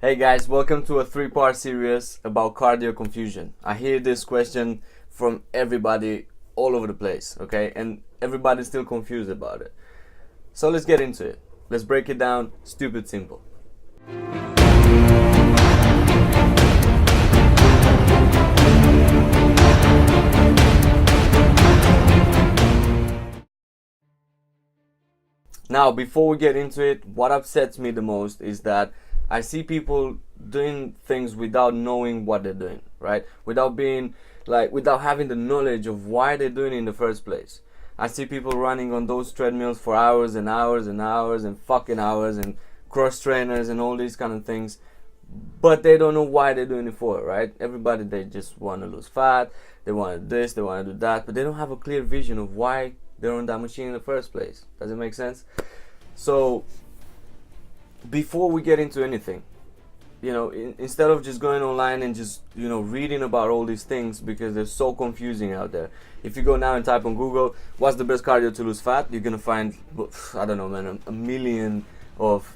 Hey guys, welcome to a three-part series about cardio confusion. I hear this question from everybody all over the place, okay? And everybody's still confused about it. So let's get into it. Let's break it down stupid simple. Now, before we get into it, what upsets me the most is that I see people doing things without knowing what they're doing, right? Without having the knowledge of why they're doing it in the first place. I see people running on those treadmills for hours and hours and hours and fucking hours and cross trainers and all these kind of things, but they don't know why they're doing it for, right? Everybody, they just want to lose fat, they want to do this, they want to do that, but they don't have a clear vision of why they're on that machine in the first place. Does it make sense? So before we get into anything, instead of just going online and just reading about all these things, because they're so confusing out there. If you go now and type on Google what's the best cardio to lose fat, you're gonna find, I don't know, man, a million of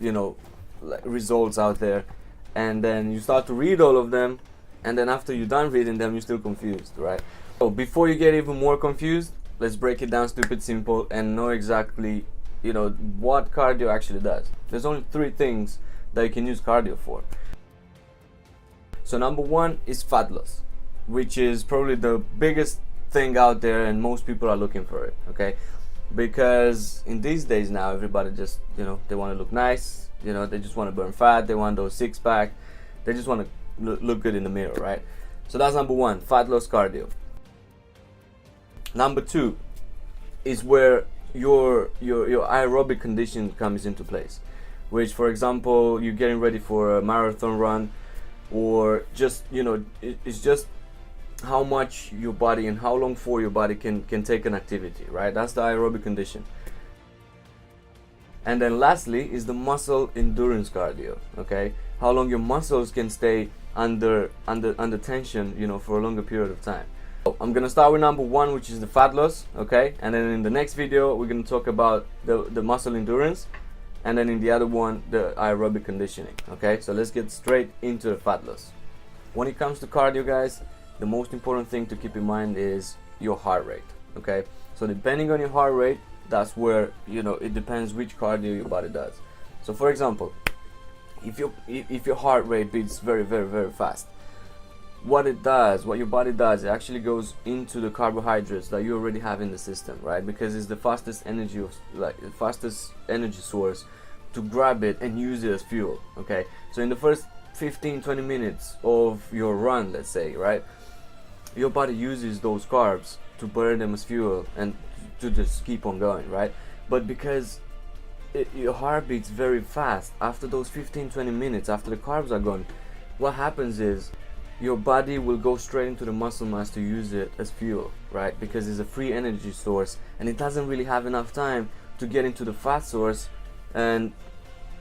results out there, and then you start to read all of them, and then after you're done reading them, you're still confused, right? So before you get even more confused, let's break it down stupid simple and know exactly what cardio actually does. There's only three things that you can use cardio for. So number one is fat loss, which is probably the biggest thing out there, and most people are looking for it, okay? Because in these days now, everybody just they want to look nice, they just want to burn fat, they want those six-pack, they just want to look good in the mirror, right? So that's number one, fat loss cardio. Number two is where your aerobic condition comes into place, which, for example, you're getting ready for a marathon run, or just it's just how much your body and how long for your body can take an activity, right? That's the aerobic condition. And then lastly is the muscle endurance cardio, okay? How long your muscles can stay under tension for a longer period of time. I'm gonna start with number one, which is the fat loss, okay? And then in the next video we're gonna talk about the muscle endurance, and then in the other one, the aerobic conditioning, okay? So let's get straight into the fat loss. When it comes to cardio, guys, the most important thing to keep in mind is your heart rate, okay? So depending on your heart rate, that's where it depends which cardio your body does. So for example, if your heart rate beats very, very, very fast, what your body does, it actually goes into the carbohydrates that you already have in the system, right? Because it's the fastest energy source to grab it and use it as fuel, okay? So in the first 15-20 minutes of your run, let's say, right, your body uses those carbs to burn them as fuel and to just keep on going, right? But because your heart beats very fast, after those 15-20 minutes, after the carbs are gone, what happens is your body will go straight into the muscle mass to use it as fuel, right? Because it's a free energy source, and it doesn't really have enough time to get into the fat source and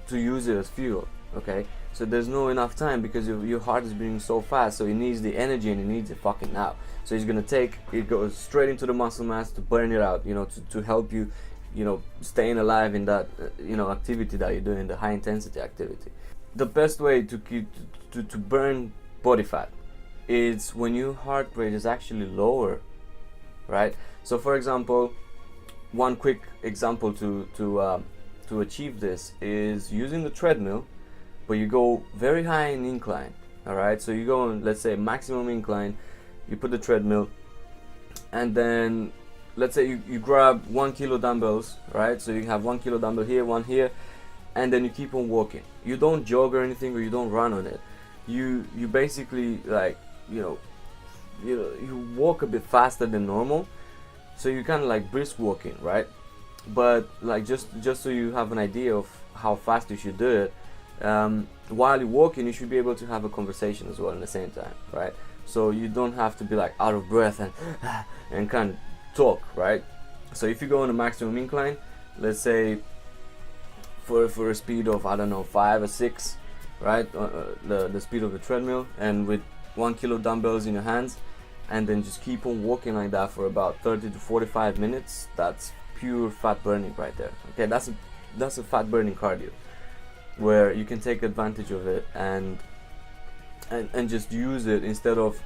to use it as fuel, okay? So there's no enough time because your heart is beating so fast, so it needs the energy, and it needs it fucking now. So it's gonna it goes straight into the muscle mass to burn it out, to help you, staying alive in that, activity that you're doing, the high intensity activity. The best way to burn body fat is when your heart rate is actually lower, right? So for example, one quick example to achieve this is using the treadmill, but you go very high in incline, all right? So you go on, let's say, maximum incline, you put the treadmill, and then let's say you grab 1 kilo dumbbells, right? So you have 1 kilo dumbbell here, one here, and then you keep on walking. You don't jog or anything, or you don't run on it. You basically you walk a bit faster than normal, so you kind of like brisk walking, right? But just so you have an idea of how fast you should do it, while you're walking, you should be able to have a conversation as well at the same time, right? So you don't have to be like out of breath and kind of talk, right? So if you go on a maximum incline, let's say for a speed of, I don't know, 5 or 6, right, the speed of the treadmill, and with 1 kilo dumbbells in your hands, and then just keep on walking like that for about 30 to 45 minutes, that's pure fat burning right there, okay? That's a fat burning cardio. where you can take advantage of it and just use it instead of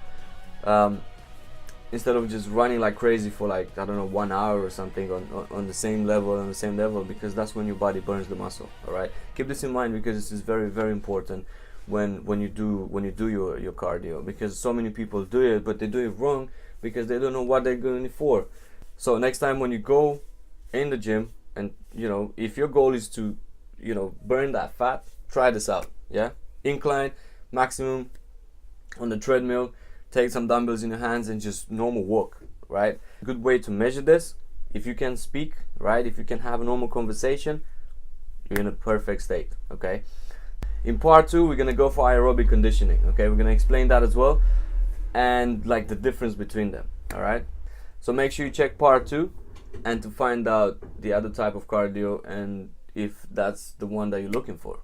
just running like crazy for like, I don't know, 1 hour or something on the same level, because that's when your body burns the muscle. All right, keep this in mind, because this is very, very important when you do your cardio, because so many people do it, but they do it wrong because they don't know what they're going it for. So next time when you go in the gym, and if your goal is to burn that fat, try this out. Yeah, incline maximum on the treadmill, take some dumbbells in your hands and just normal walk, right? Good way to measure this, if you can speak, right, if you can have a normal conversation, you're in a perfect state. Okay, in part 2 we're gonna go for aerobic conditioning. Okay, we're gonna explain that as well, and like the difference between them. All right, so make sure you check part 2 and to find out the other type of cardio and if that's the one that you're looking for.